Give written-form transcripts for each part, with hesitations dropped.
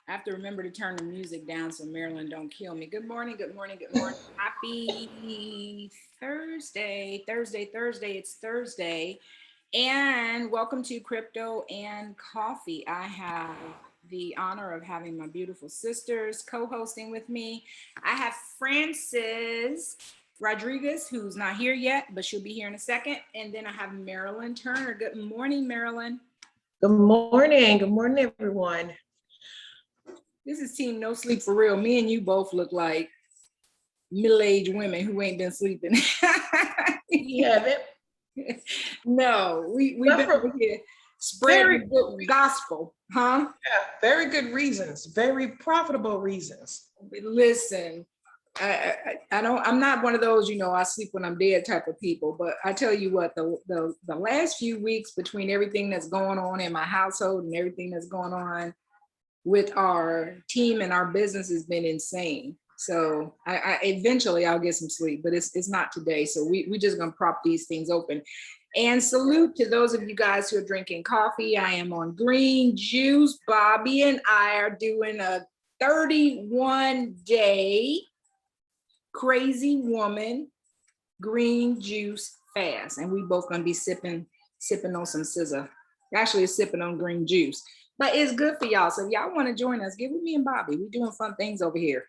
I have to remember to turn the music down so Marilyn don't kill me. Good morning, good morning, good morning. Happy Thursday, Thursday, Thursday. It's Thursday. And welcome to Crypto and Coffee. I have the honor of having my beautiful sisters co-hosting with me. I have Frances Rodriguez, who's not here yet, but she'll be here in a second. And then I have Marilyn Turner. Good morning, Marilyn. Good morning. Good morning, everyone. This is Team No Sleep for Real. Me and you both look like middle-aged women who ain't been sleeping. You haven't? No, we've been over here spreading good gospel, huh? Yeah, very good reasons, very profitable reasons. Listen, I don't. I'm not one of those, I sleep when I'm dead type of people. But I tell you what, the last few weeks between everything that's going on in my household and everything that's going on with our team and our business has been insane. So I eventually I'll get some sleep, but it's not today. So we just gonna prop these things open. And salute to those of you guys who are drinking coffee. I am on green juice. Bobby and I are doing a 31-day crazy woman green juice fast. And we both gonna be sipping on some scissor. Actually, sipping on green juice. But it's good for y'all. So if y'all want to join us, get with me and Bobby. We're doing fun things over here.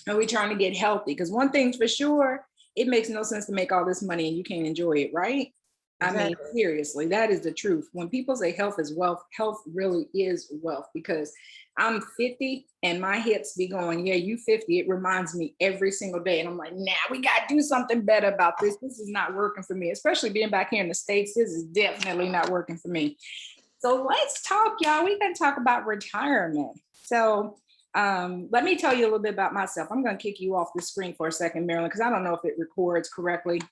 And we're trying to get healthy. Because one thing's for sure, it makes no sense to make all this money and you can't enjoy it, right? Exactly. I mean, seriously, that is the truth. When people say health is wealth, health really is wealth. Because I'm 50 and my hips be going, yeah, you 50. It reminds me every single day. And I'm like, nah, we got to do something better about this. This is not working for me. Especially being back here in the States, this is definitely not working for me. So let's talk, y'all. We're going to talk about retirement. So let me tell you a little bit about myself. I'm going to kick you off the screen for a second, Marilyn, because I don't know if it records correctly.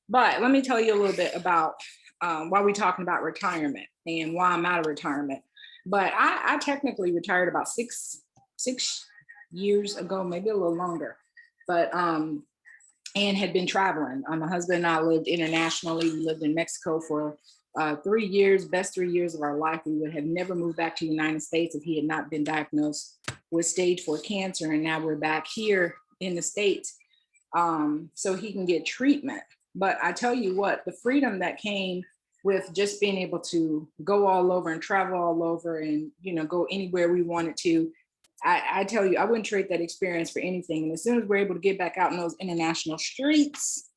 But let me tell you a little bit about why we're talking about retirement and why I'm out of retirement. But I technically retired about six years ago, maybe a little longer. But and had been traveling. My husband and I lived internationally. We lived in Mexico for 3 years, best 3 years of our life. We would have never moved back to the United States if he had not been diagnosed with stage 4 cancer. And now we're back here in the States so he can get treatment. But I tell you what, the freedom that came with just being able to go all over and travel all over and, go anywhere we wanted to. I tell you, I wouldn't trade that experience for anything. And as soon as we're able to get back out in those international streets,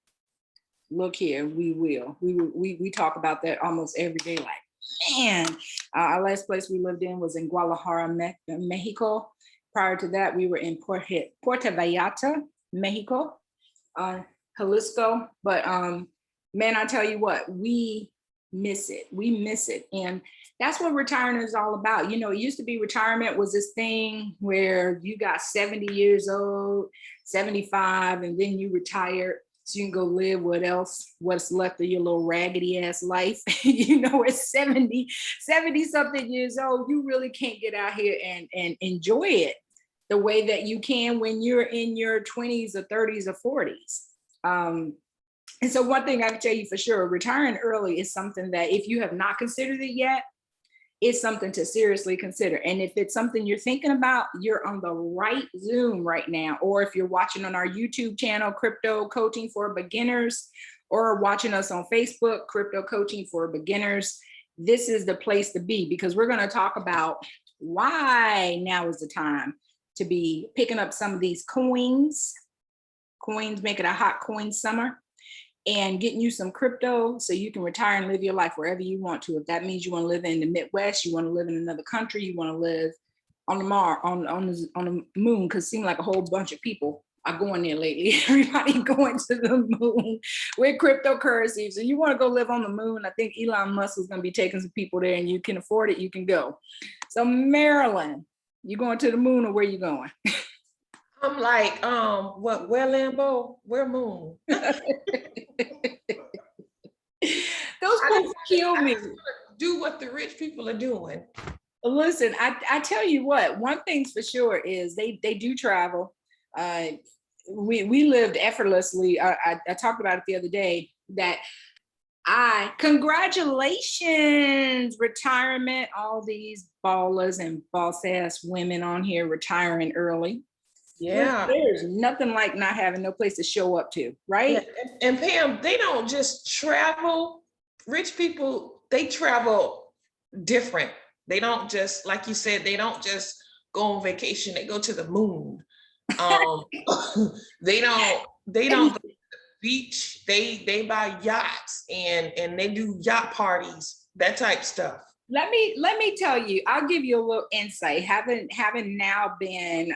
look here, we will. We talk about that almost every day. Like, man, our last place we lived in was in Guadalajara, Mexico. Prior to that, we were in Puerto Vallarta, Mexico, Jalisco. But man, I tell you what, we miss it. We miss it. And that's what retirement is all about. It used to be retirement was this thing where you got 70 years old, 75, and then you retired. So you can go live what's left of your little raggedy ass life. At 70 something years old, you really can't get out here and enjoy it the way that you can when you're in your 20s or 30s or 40s. And so one thing I can tell you for sure, retiring early is something that if you have not considered it yet, it's something to seriously consider. And if it's something you're thinking about, you're on the right Zoom right now. Or if you're watching on our YouTube channel, Crypto Coaching for Beginners, or watching us on Facebook, Crypto Coaching for Beginners, this is the place to be, because we're going to talk about why now is the time to be picking up some of these coins make it a hot coin summer, and getting you some crypto so you can retire and live your life wherever you want to. If that means you want to live in the Midwest, you want to live in another country, you want to live on the the moon, because it seems like a whole bunch of people are going there lately. Everybody going to the moon with cryptocurrency. So you want to go live on the moon, I think Elon Musk is going to be taking some people there, and you can afford it, you can go. So Marilyn, you going to the moon, or where you going? I'm like, what, where Lambo, where moon? Those folks kill me. Do what the rich people are doing. Listen, I tell you what, one thing's for sure is they do travel. We lived effortlessly. I talked about it the other day that congratulations, women's retirement, all these ballers and boss ass women on here retiring early. Yeah. There's nothing like not having no place to show up to, right? Yeah. And Pam, they don't just travel. Rich people, they travel different. They don't just, like you said, they don't just go on vacation. They go to the moon. Um, they don't go to the beach. They buy yachts and they do yacht parties, that type stuff. Let me tell you, I'll give you a little insight. Having now been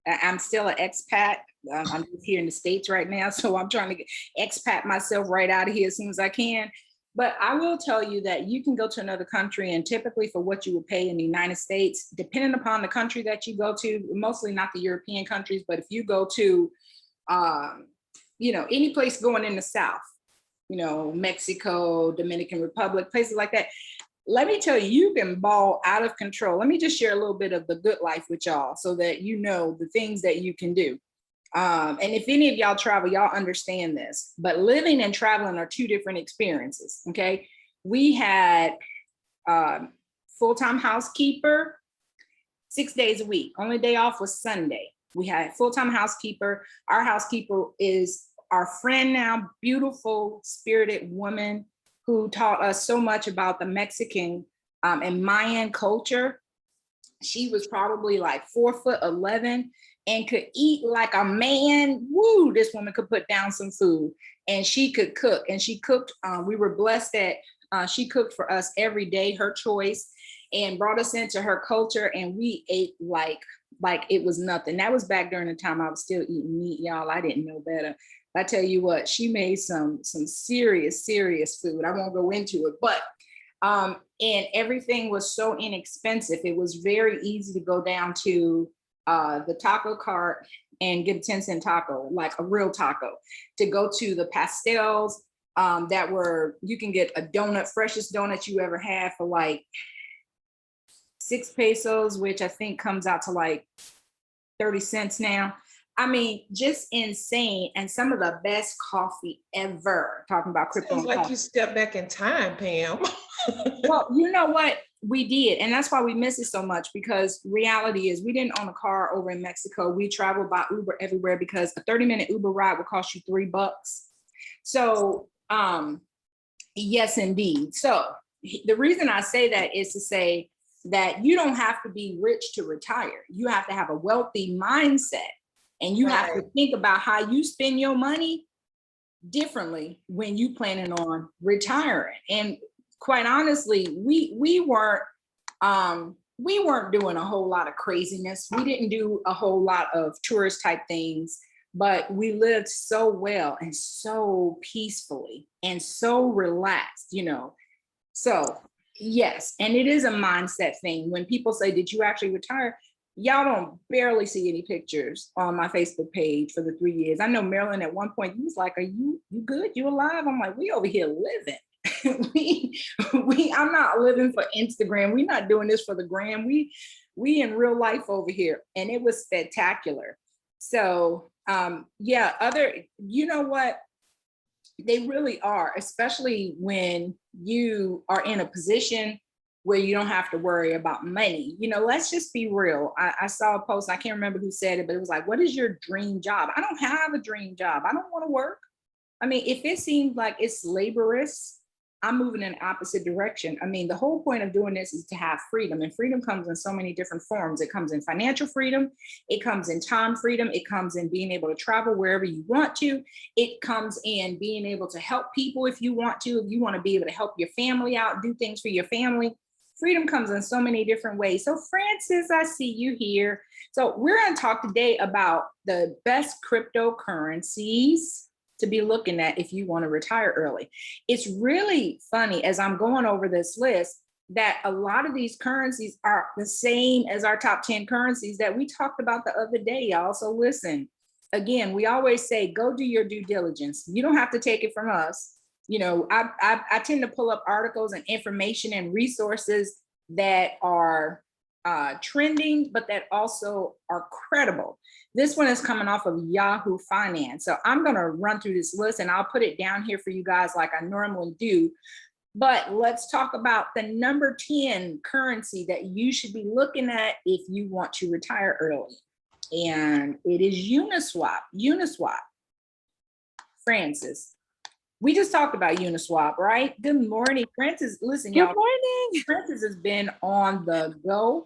I'm still an expat. I'm just here in the States right now, so I'm trying to expat myself right out of here as soon as I can. But I will tell you that you can go to another country, and typically for what you would pay in the United States, depending upon the country that you go to, mostly not the European countries, but if you go to, any place going in the South, Mexico, Dominican Republic, places like that. Let me tell you, you can ball out of control. Let me just share a little bit of the good life with y'all so that you know the things that you can do. And if any of y'all travel, y'all understand this, but living and traveling are two different experiences, okay? We had full-time housekeeper 6 days a week. Only day off was Sunday. We had full-time housekeeper. Our housekeeper is our friend now, beautiful, spirited woman who taught us so much about the Mexican and Mayan culture. She was probably like 4'11" and could eat like a man. Woo, this woman could put down some food, and she could cook. And she cooked. We were blessed that she cooked for us every day, her choice, and brought us into her culture. And we ate like it was nothing. That was back during the time I was still eating meat, y'all. I didn't know better. I tell you what, she made some serious food. I won't go into it, but and everything was so inexpensive. It was very easy to go down to the taco cart and get a 10-cent taco, like a real taco, to go to the pastels you can get a donut, freshest donut you ever had for like 6 pesos, which I think comes out to like 30 cents now. I mean, just insane. And some of the best coffee ever. Talking about crypto. Sounds like you stepped back in time, Pam. Well, you know what? We did. And that's why we miss it so much, because reality is we didn't own a car over in Mexico. We traveled by Uber everywhere because a 30-minute Uber ride would cost you $3. So yes, indeed. So the reason I say that is to say that you don't have to be rich to retire. You have to have a wealthy mindset. And you have to think about how you spend your money differently when you planning on retiring. And quite honestly, we weren't doing a whole lot of craziness. We didn't do a whole lot of tourist type things, but we lived so well and so peacefully and so relaxed, So yes, and it is a mindset thing. When people say, "Did you actually retire?" Y'all don't barely see any pictures on my Facebook page for the 3 years. I know Marilyn at one point, you was like, "Are you good? You alive?" I'm like, "We over here living." I'm not living for Instagram. We're not doing this for the gram. We in real life over here. And it was spectacular. So you know what? They really are, especially when you are in a position where you don't have to worry about money. Let's just be real. I saw a post, I can't remember who said it, but it was like, what is your dream job? I don't have a dream job. I don't want to work. I mean, if it seems like it's laborious, I'm moving in the opposite direction. I mean, the whole point of doing this is to have freedom, and freedom comes in so many different forms. It comes in financial freedom. It comes in time freedom. It comes in being able to travel wherever you want to. It comes in being able to help people if you want to. If you want to be able to help your family out, do things for your family. Freedom comes in so many different ways. So Francis, I see you here. So we're going to talk today about the best cryptocurrencies to be looking at if you want to retire early. It's really funny as I'm going over this list that a lot of these currencies are the same as our top 10 currencies that we talked about the other day, y'all. So listen, again, we always say, go do your due diligence. You don't have to take it from us. I tend to pull up articles and information and resources that are trending, but that also are credible. This one is coming off of Yahoo Finance. So I'm going to run through this list and I'll put it down here for you guys like I normally do. But let's talk about the number 10 currency that you should be looking at if you want to retire early. And it is Uniswap. Uniswap. Francis. We just talked about Uniswap, right? Good morning, Francis. Listen, y'all. Good morning. Francis has been on the go.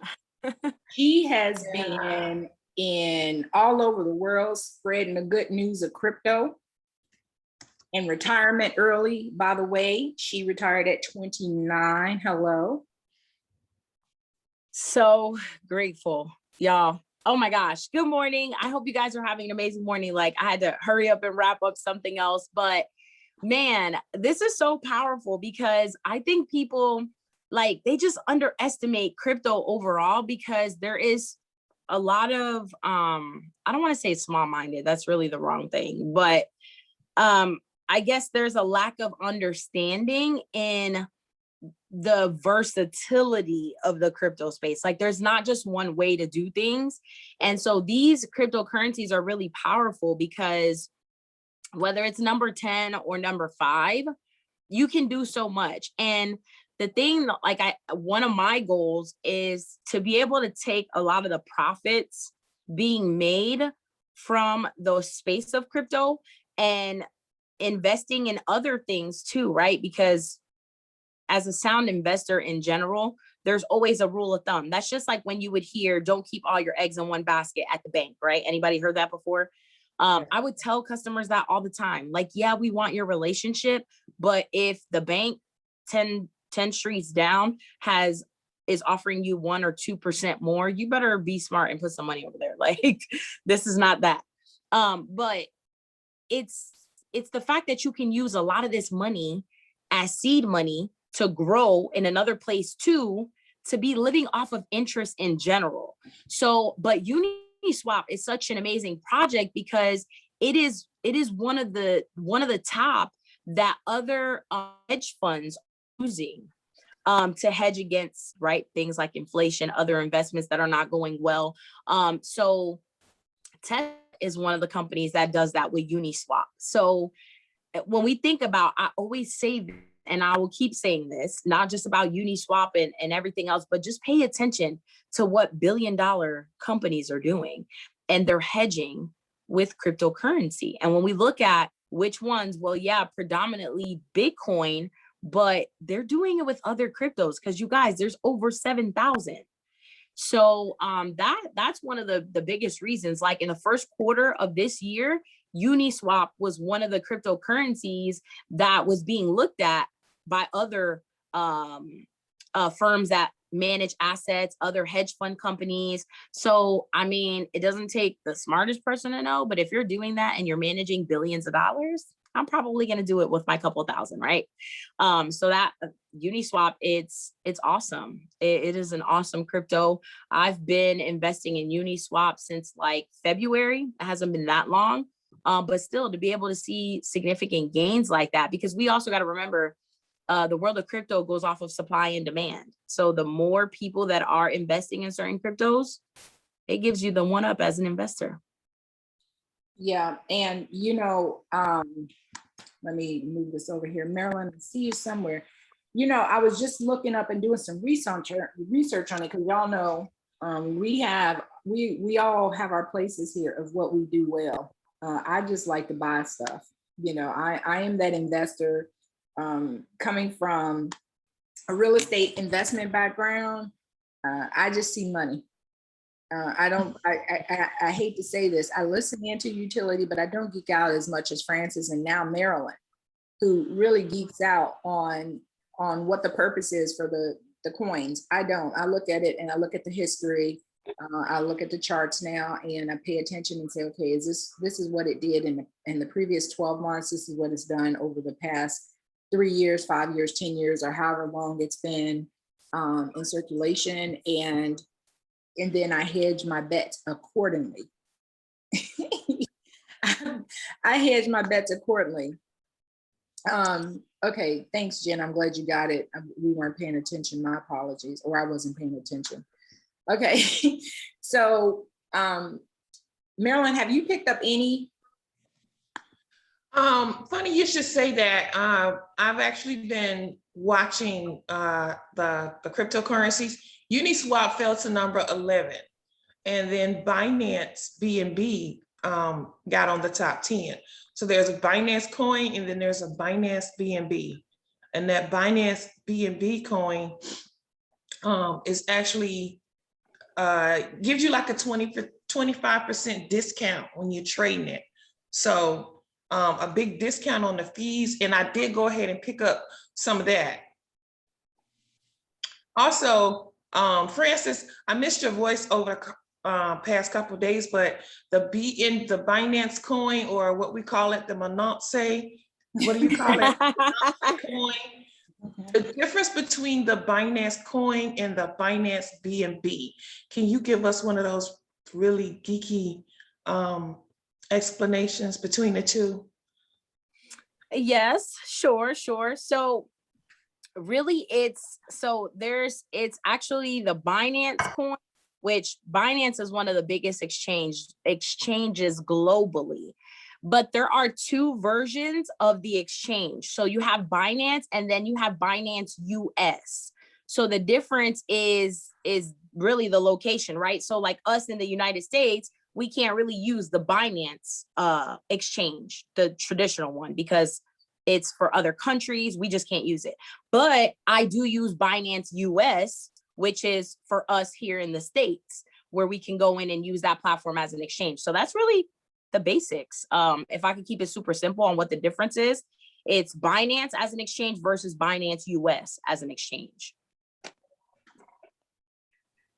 She has been in all over the world spreading the good news of crypto and retirement early. By the way, she retired at 29. Hello. So grateful, y'all. Oh my gosh. Good morning. I hope you guys are having an amazing morning. Like, I had to hurry up and wrap up something else, but man, this is so powerful because I think people like they just underestimate crypto overall because there is a lot of I don't want to say small-minded, that's really the wrong thing, but I guess there's a lack of understanding in the versatility of the crypto space. Like, there's not just one way to do things. And so these cryptocurrencies are really powerful because whether it's number 10 or number 5, you can do so much. And the thing, like, one of my goals is to be able to take a lot of the profits being made from the space of crypto and investing in other things too, right? Because as a sound investor in general, there's always a rule of thumb. That's just like when you would hear, don't keep all your eggs in one basket at the bank, right? Anybody heard that before? I would tell customers that all the time. Like, yeah, we want your relationship, but if the bank 10 streets down is offering you 1 or 2% more, you better be smart and put some money over there. Like, this is not that. But it's the fact that you can use a lot of this money as seed money to grow in another place too, to be living off of interest in general. So, but Uniswap is such an amazing project because it is one of the top that other hedge funds are using to hedge against, right, things like inflation, other investments that are not going well. So Tesla is one of the companies that does that with Uniswap. So when we think about, I always say, and I will keep saying this, not just about Uniswap and everything else, but just pay attention to what billion-dollar companies are doing. And they're hedging with cryptocurrency. And when we look at which ones, well, yeah, predominantly Bitcoin, but they're doing it with other cryptos because, you guys, there's over 7,000. So that's one of the biggest reasons. Like, in the first quarter of this year, Uniswap was one of the cryptocurrencies that was being looked at by other firms that manage assets, other hedge fund companies. So, I mean, it doesn't take the smartest person to know, but if you're doing that and you're managing billions of dollars, I'm probably going to do it with my couple thousand, right? So that Uniswap, it's awesome. It is an awesome crypto. I've been investing in Uniswap since like February. It hasn't been that long, but still, to be able to see significant gains like that, because we also got to remember the world of crypto goes off of supply and demand. So the more people that are investing in certain cryptos, it gives you the one up as an investor. Yeah, and let me move this over here. Marilyn, I see you somewhere. I was just looking up and doing some research on it, because y'all know we all have our places here of what we do well. I just like to buy stuff. I am that investor, coming from a real estate investment background. I just see money. I hate to say this. I listen into utility, but I don't geek out as much as Francis and now Marilyn, who really geeks out on what the purpose is for the coins. I don't. I look at it and I look at the history. I look at the charts now and I pay attention and say, okay, this is what it did in the previous 12 months. This is what it's done over the past 3 years, 5 years, 10 years, or however long it's been in circulation. And then I hedge my bets accordingly. I hedge my bets accordingly. Okay, thanks, Jen. I'm glad you got it. We weren't paying attention. My apologies, or I wasn't paying attention. Okay, so Marilyn, have you picked up any? Funny you should say that. I've actually been watching the cryptocurrencies, Uniswap fell to number 11. And then Binance BNB got on the top 10. So there's a Binance coin and then there's a Binance BNB. And that Binance BNB coin is actually gives you like a 25% discount when you're trading it. So a big discount on the fees. And I did go ahead and pick up some of that. Also, Francis, I missed your voice over the past couple of days, but the Binance coin, or what we call it, the Monance, what do you call it? Coin. The difference between the Binance coin and the Binance BNB. Can you give us one of those really geeky explanations between the two? Yes, sure. So really it's actually the Binance coin, which Binance is one of the biggest exchanges globally. But there are two versions of the exchange. So you have Binance and then you have Binance US. So the difference is really the location, right? So like us in the United States, we can't really use the Binance exchange, the traditional one, because it's for other countries. We just can't use it. But I do use Binance US, which is for us here in the States, where we can go in and use that platform as an exchange. So that's really the basics. If I could keep it super simple on what the difference is, it's Binance as an exchange versus Binance US as an exchange.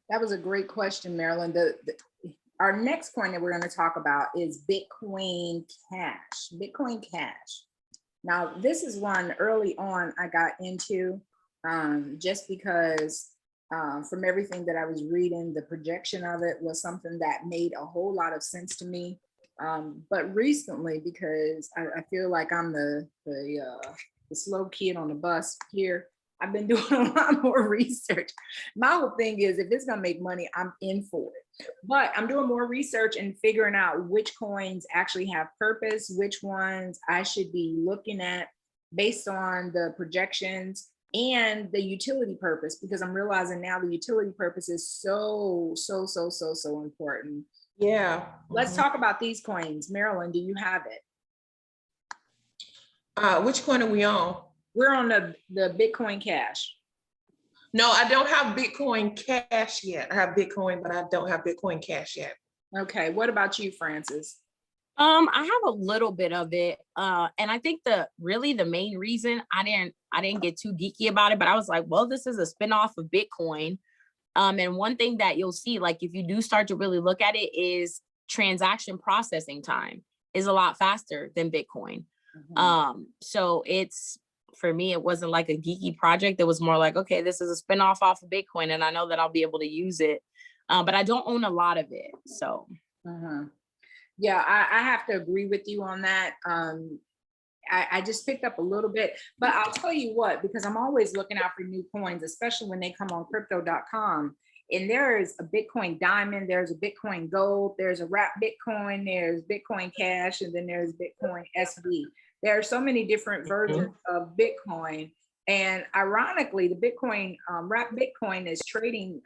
That was a great question, Marilyn. Our next coin that we're going to talk about is Bitcoin Cash. Bitcoin Cash. Now, this is one early on I got into just because from everything that I was reading, the projection of it was something that made a whole lot of sense to me. But recently, because I feel like I'm the slow kid on the bus here, I've been doing a lot more research. My whole thing is, if it's gonna make money, I'm in for it. But I'm doing more research and figuring out which coins actually have purpose, which ones I should be looking at based on the projections and the utility purpose, because I'm realizing now the utility purpose is so important. Yeah. Let's talk about these coins. Marilyn, do you have it? Which coin are we on? We're on the Bitcoin Cash. No, I don't have Bitcoin Cash yet. I have Bitcoin, but I don't have Bitcoin Cash yet. Okay. What about you, Francis? I have a little bit of it. And I think the main reason I didn't get too geeky about it, but I was like, well, this is a spinoff of Bitcoin. And one thing that you'll see, like if you do start to really look at it, is transaction processing time is a lot faster than Bitcoin. Mm-hmm. So for me, it wasn't like a geeky project. It was more like, okay, this is a spinoff off of Bitcoin, and I know that I'll be able to use it. But I don't own a lot of it. So. Mm-hmm. Yeah, I have to agree with you on that. I just picked up a little bit, but I'll tell you what, because I'm always looking out for new coins, especially when they come on crypto.com. And there's a Bitcoin Diamond, there's a Bitcoin Gold, there's a Wrap Bitcoin, there's Bitcoin Cash, and then there's Bitcoin SV. There are so many different versions of Bitcoin. And ironically, the Bitcoin Wrap Bitcoin is trading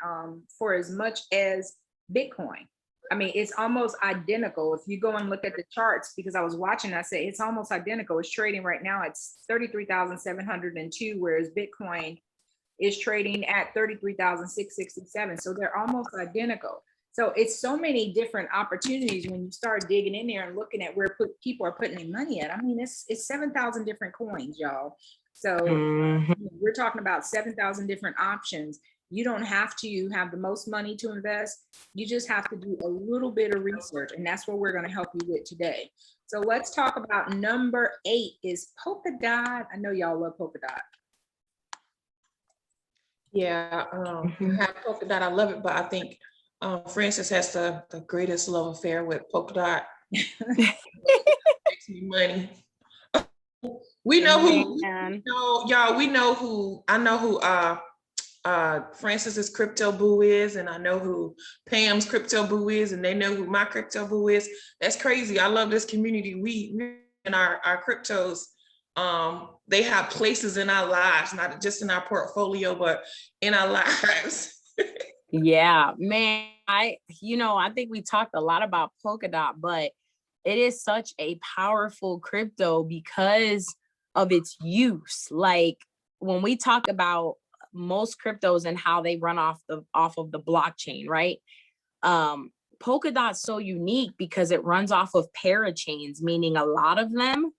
for as much as Bitcoin. I mean, it's almost identical. If you go and look at the charts, because I was watching, I said it's almost identical. It's trading right now at 33,702, whereas Bitcoin is trading at 33,667. So they're almost identical. So it's so many different opportunities when you start digging in there and looking at where people are putting their money at. I mean, it's 7,000 different coins, y'all. So we're talking about 7,000 different options. You don't have to have the most money to invest. You just have to do a little bit of research, and that's what we're going to help you with today. So let's talk about number 8 is Polkadot. I know y'all love Polkadot. Yeah, I have Polkadot. I love it, but I think Francis has the greatest love affair with Polkadot. Makes me money. We know who. We know who. I know who. Francis's crypto boo is, and I know who Pam's crypto boo is, and they know who my crypto boo is. That's crazy. I love this community. We and our cryptos They have places in our lives, not just in our portfolio, but in our lives. Yeah, man, I think we talked a lot about Polkadot, but it is such a powerful crypto because of its use. Like when we talk about most cryptos and how they run off of the blockchain, right? Polkadot's so unique because it runs off of parachains, meaning a lot of them,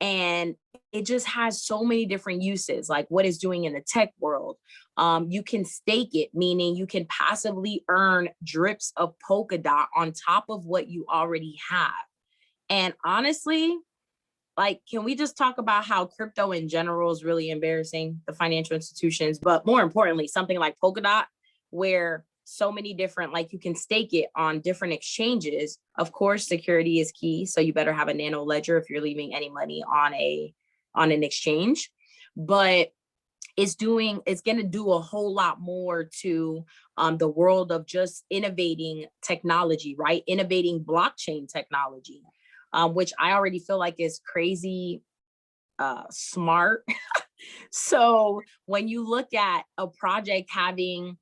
and it just has so many different uses, like what it's doing in the tech world. You can stake it, meaning you can passively earn drips of Polkadot on top of what you already have. And honestly, like, can we just talk about how crypto in general is really embarrassing the financial institutions, but more importantly, something like Polkadot, where so many different, like you can stake it on different exchanges. Of course, security is key. So you better have a nano ledger if you're leaving any money on an exchange, but it's going to do a whole lot more to the world of just innovating technology, right? Innovating blockchain technology, which I already feel like is crazy smart. So when you look at a project having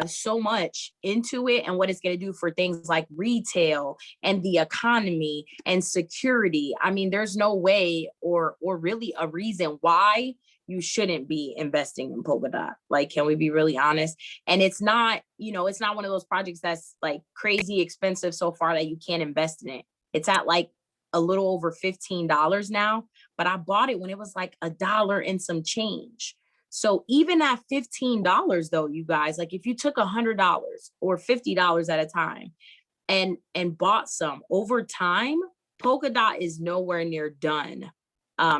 so much into it and what it's going to do for things like retail and the economy and security, I mean, there's no way or really a reason why you shouldn't be investing in Polkadot. Like, can we be really honest? And it's not, it's not one of those projects that's like crazy expensive so far that you can't invest in it. It's at like a little over $15 now, but I bought it when it was like $1 and some change. So even at $15 though, you guys, like if you took $100 or $50 at a time and bought some over time, Polkadot is nowhere near done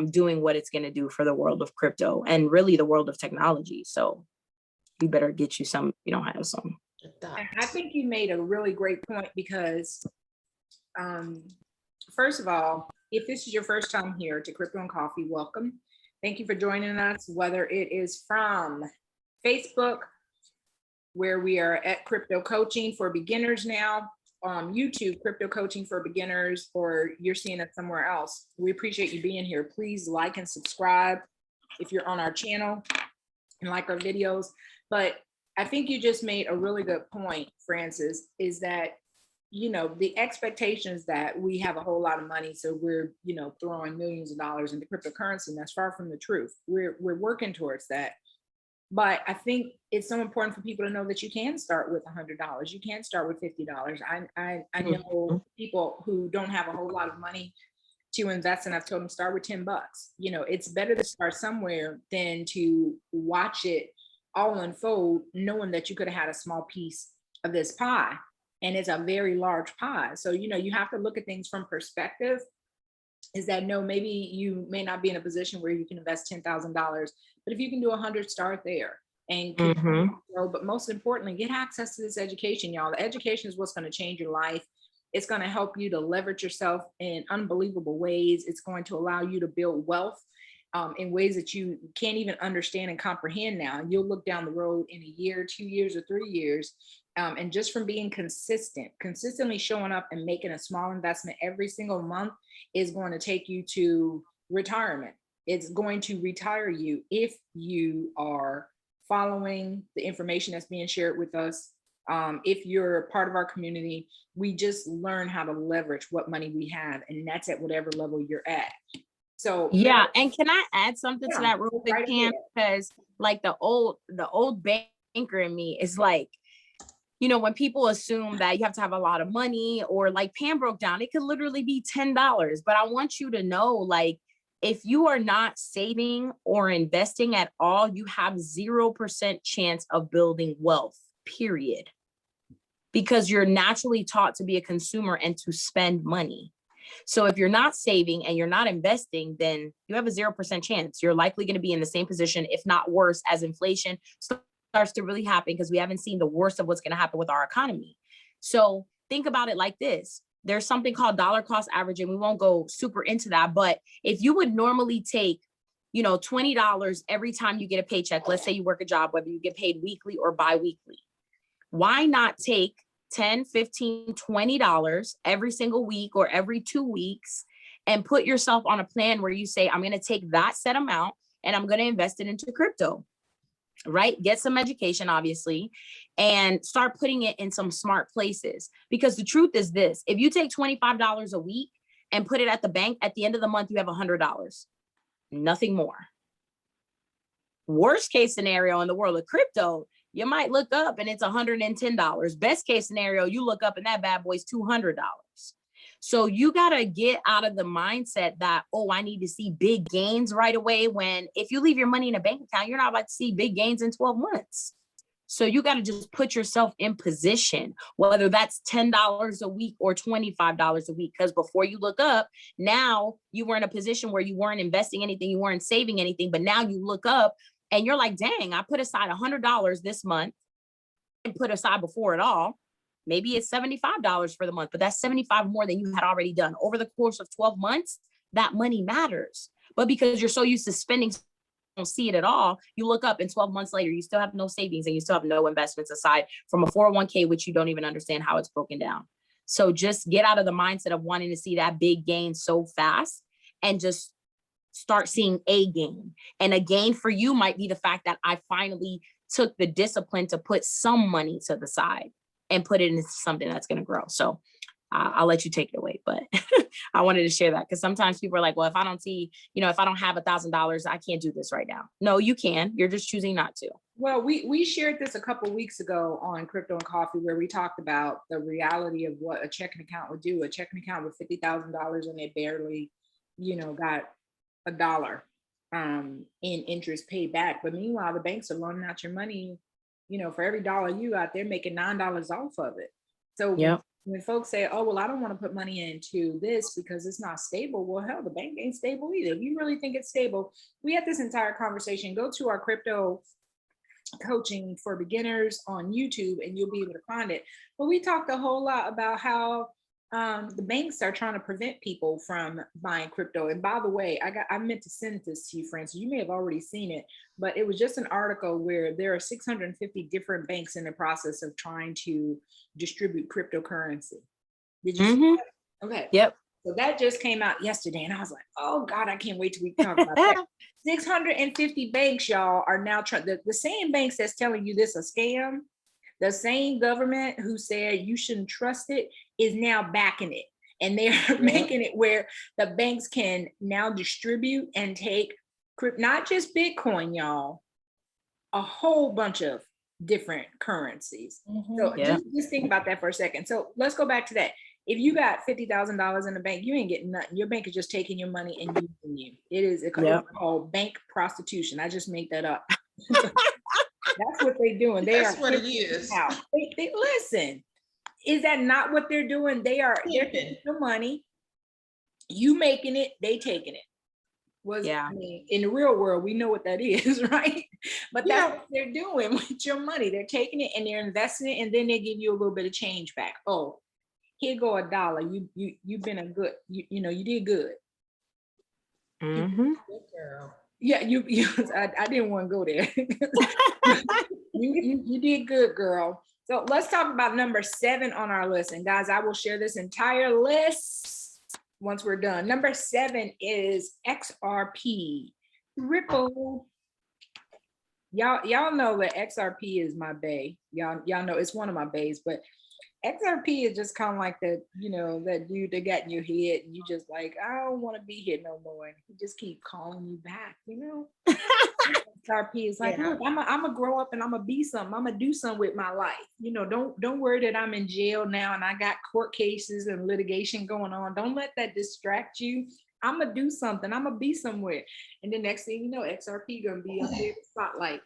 doing what it's going to do for the world of crypto and really the world of technology. So you better get you some, you don't have some. I think you made a really great point because first of all, if this is your first time here to Crypto and Coffee, welcome. Thank you for joining us, whether it is from Facebook, where we are at Crypto Coaching for Beginners now, YouTube, Crypto Coaching for Beginners, or you're seeing it somewhere else. We appreciate you being here. Please like and subscribe if you're on our channel and like our videos. But I think you just made a really good point, Francis, is that the expectations that we have a whole lot of money, so we're, throwing millions of dollars into cryptocurrency, and that's far from the truth. We're working towards that. But I think it's so important for people to know that you can start with $100. You can start with $50. I know people who don't have a whole lot of money to invest, and I've told them start with $10. It's better to start somewhere than to watch it all unfold, knowing that you could have had a small piece of this pie. And it's a very large pie. So, you have to look at things from perspective, is that no, maybe you may not be in a position where you can invest $10,000, but if you can do 100, start there and keep grow. But most importantly, get access to this education, y'all. The education is what's going to change your life. It's going to help you to leverage yourself in unbelievable ways. It's going to allow you to build wealth in ways that you can't even understand and comprehend now. You'll look down the road in a year, 2 years, or 3 years. And just from being consistently showing up and making a small investment every single month is going to take you to retirement. It's going to retire you if you are following the information that's being shared with us. If you're part of our community, we just learn how to leverage what money we have, and that's at whatever level you're at. So yeah, and can I add something to that real quick, Pam? Because like the old banker in me is like, when people assume that you have to have a lot of money, or like Pam broke down, it could literally be $10. But I want you to know, like, if you are not saving or investing at all, you have 0% chance of building wealth, period. Because you're naturally taught to be a consumer and to spend money. So if you're not saving and you're not investing, then you have a 0% chance. You're likely going to be in the same position, if not worse, as inflation starts to really happen, because we haven't seen the worst of what's going to happen with our economy. So think about it like this. There's something called dollar cost averaging. We won't go super into that, but if you would normally take, $20 every time you get a paycheck, let's say you work a job, whether you get paid weekly or bi-weekly, why not take $10, $15, $20 every single week or every 2 weeks and put yourself on a plan where you say, I'm going to take that set amount and I'm going to invest it into crypto, right? Get some education, obviously, and start putting it in some smart places. Because the truth is this, if you take $25 a week and put it at the bank, at the end of the month, you have $100, nothing more. Worst case scenario in the world of crypto, you might look up and it's $110. Best case scenario, you look up and that bad boy's $200. So you got to get out of the mindset that, oh, I need to see big gains right away. When if you leave your money in a bank account, you're not about to see big gains in 12 months. So you got to just put yourself in position, whether that's $10 a week or $25 a week. Because before you look up, now you were in a position where you weren't investing anything, you weren't saving anything. But now you look up and you're like, dang, I put aside $100 this month and put aside before it all. Maybe it's $75 for the month, but that's 75 more than you had already done over the course of 12 months. That money matters. But because you're so used to spending, don't see it at all, you look up and 12 months later, you still have no savings and you still have no investments aside from a 401k, which you don't even understand how it's broken down. So just get out of the mindset of wanting to see that big gain so fast and just start seeing a gain. And a gain for you might be the fact that I finally took the discipline to put some money to the side and put it into something that's going to grow. So I'll let you take it away, but I wanted to share that because sometimes people are like, well, if I don't see, if I don't have $1,000, I can't do this right now. No, you can. You're just choosing not to. Well, we shared this a couple of weeks ago on Crypto and Coffee, where we talked about the reality of what a checking account would do. A checking account with $50,000 and it barely, got $1 in interest paid back. But meanwhile, the banks are loaning out your money. For every dollar you got, they're making $9 off of it. So when folks say, oh, well, I don't want to put money into this because it's not stable. Well, hell, the bank ain't stable either. If you really think it's stable, we had this entire conversation. Go to our crypto coaching for beginners on YouTube and you'll be able to find it. But we talked a whole lot about how the banks are trying to prevent people from buying crypto. And by the way, I meant to send this to you, Francis. You may have already seen it, but it was just an article where there are 650 different banks in the process of trying to distribute cryptocurrency. Did you see that? Okay. Yep. So that just came out yesterday. And I was like, oh God, I can't wait till we talk about that. 650 banks, y'all, are now trying, the same banks that's telling you this is a scam, the same government who said you shouldn't trust it is now backing it. And they're making it where the banks can now distribute and take not just Bitcoin, y'all, a whole bunch of different currencies. So just think about that for a second. So let's go back to that. If you got $50,000 in the bank, you ain't getting nothing. Your bank is just taking your money and using you. It is called bank prostitution. I just made that up. That's what they're doing. That's what it is. They listen. Is that not what they're doing? They're taking the money, you making it, they taking it. I mean, in the real world, we know what that is, right? But that's what they're doing with your money. They're taking it and they're investing it, and then they give you a little bit of change back. Oh, here go $1. You've been a good, you did good. Mm-hmm. Yeah, I didn't want to go there. you did good, girl. So let's talk about number 7 on our list. And guys, I will share this entire list once we're done. Number 7 is XRP. Ripple. Y'all know that XRP is my bae. Y'all know it's one of my baes, but XRP is just kind of like that, that dude that got in your head and you just like, I don't want to be here no more. And he just keep calling you back, XRP is like, look, I'm gonna grow up and I'm gonna be something. I'm gonna do something with my life. Don't worry that I'm in jail now and I got court cases and litigation going on. Don't let that distract you. I'm gonna do something. I'm gonna be somewhere. And the next thing you know, XRP gonna be up there in the spotlight.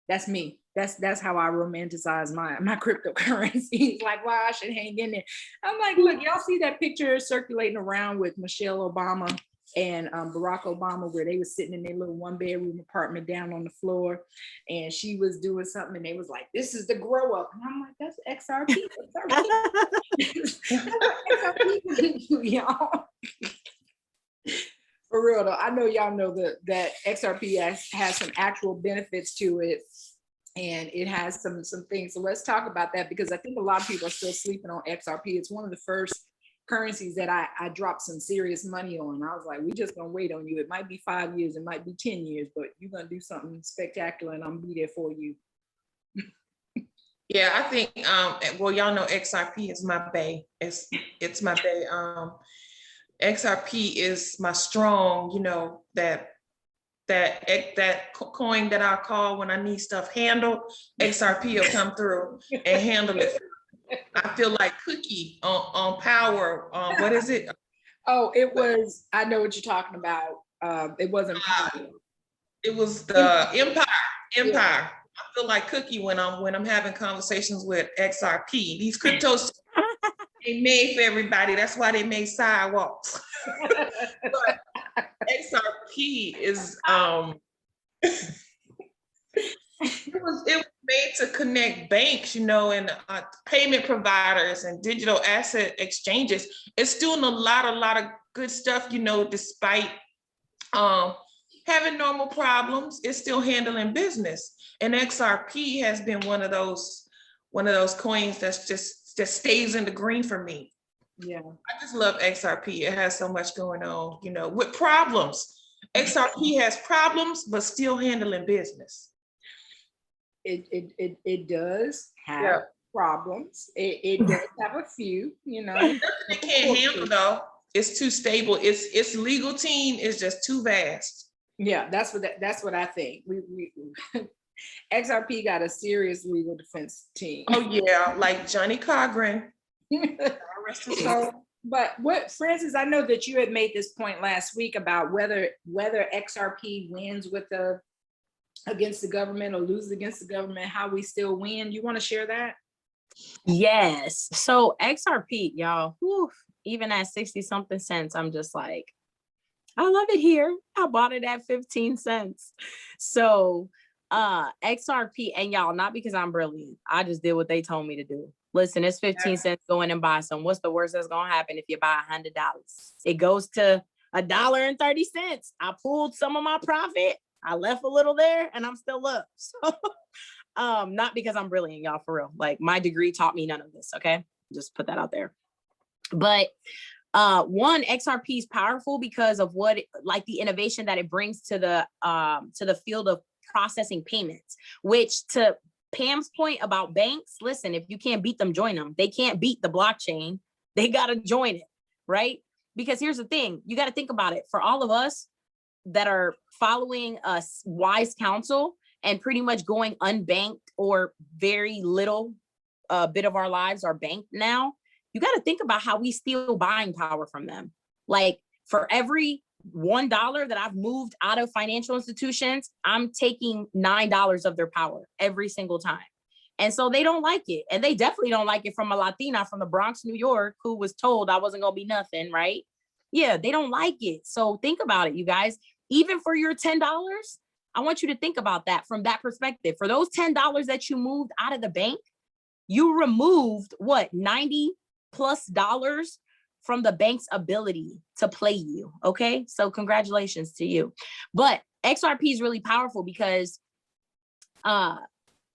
That's me. That's how I romanticize my cryptocurrency. Like, wow, I should hang in there. I'm like, look, y'all see that picture circulating around with Michelle Obama and Barack Obama, where they were sitting in their little 1-bedroom apartment down on the floor, and she was doing something, and they was like, "This is the grow up," and I'm like, "That's XRP." That's what XRP do, y'all. For real though, I know y'all know that XRP has some actual benefits to it, and it has some things. So let's talk about that, because I think a lot of people are still sleeping on XRP. It's one of the first currencies that I dropped some serious money on. I was like, we just gonna wait on you. It might be 5 years, it might be 10 years, but you're gonna do something spectacular and I'm gonna be there for you. Yeah, I think well, y'all know XRP is my bae. It's my bae. XRP is my strong, you know, that coin that I call when I need stuff handled. XRP will come through and handle it. I feel like Cookie on Power. What is it? Oh, it was, I know what you're talking about. It wasn't Power. It was the Empire. Yeah. I feel like Cookie when I'm having conversations with XRP. These cryptos they made for everybody. That's why they made sidewalks. But XRP is it was made to connect banks, you know, and payment providers and digital asset exchanges. It's doing a lot of good stuff, you know, despite having normal problems. It's still handling business. And XRP has been one of those coins that's just stays in the green for me. Yeah. I just love XRP. It has so much going on, you know, with problems. XRP has problems, but still handling business. It does have problems. It does have a few, you know. It can't handle though. It's too stable. Its legal team is just too vast. Yeah, that's what I think. We XRP got a serious legal defense team. Oh yeah, like Johnny Cochran. Rest his soul. But what, Francis, I know that you had made this point last week about whether XRP wins against the government or loses against the government, how we still win. You want to share that? Yes. So XRP, y'all, even at 60 something cents, I'm just like, I love it here. I bought it at 15 cents. So XRP, and y'all, not because I'm brilliant. I just did what they told me to do. Listen, it's 15 cents. Go in and buy some. What's the worst that's going to happen if you buy $100? It goes to $1.30. I pulled some of my profit. I left a little there and I'm still up. So not because I'm brilliant, y'all, for real. Like my degree taught me none of this. Okay. Just put that out there. But one, XRP is powerful because of like the innovation that it brings to the field of processing payments, which, to Pam's point about banks, listen, if you can't beat them, join them. They can't beat the blockchain. They got to join it, right? Because here's the thing, you got to think about it. For all of us that are following a wise counsel and pretty much going unbanked, or very little bit of our lives are banked now, you got to think about how we steal buying power from them. Like for every $1 that I've moved out of financial institutions, I'm taking $9 of their power every single time. And so they don't like it. And they definitely don't like it from a Latina from the Bronx, New York, who was told I wasn't going to be nothing, right? Yeah, they don't like it. So think about it, you guys. Even for your $10, I want you to think about that from that perspective. For those $10 that you moved out of the bank, you removed what, $90+ from the bank's ability to play you. Okay. So congratulations to you. But XRP is really powerful because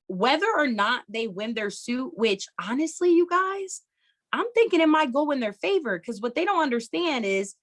whether or not they win their suit, which honestly, you guys, I'm thinking it might go in their favor, because what they don't understand is,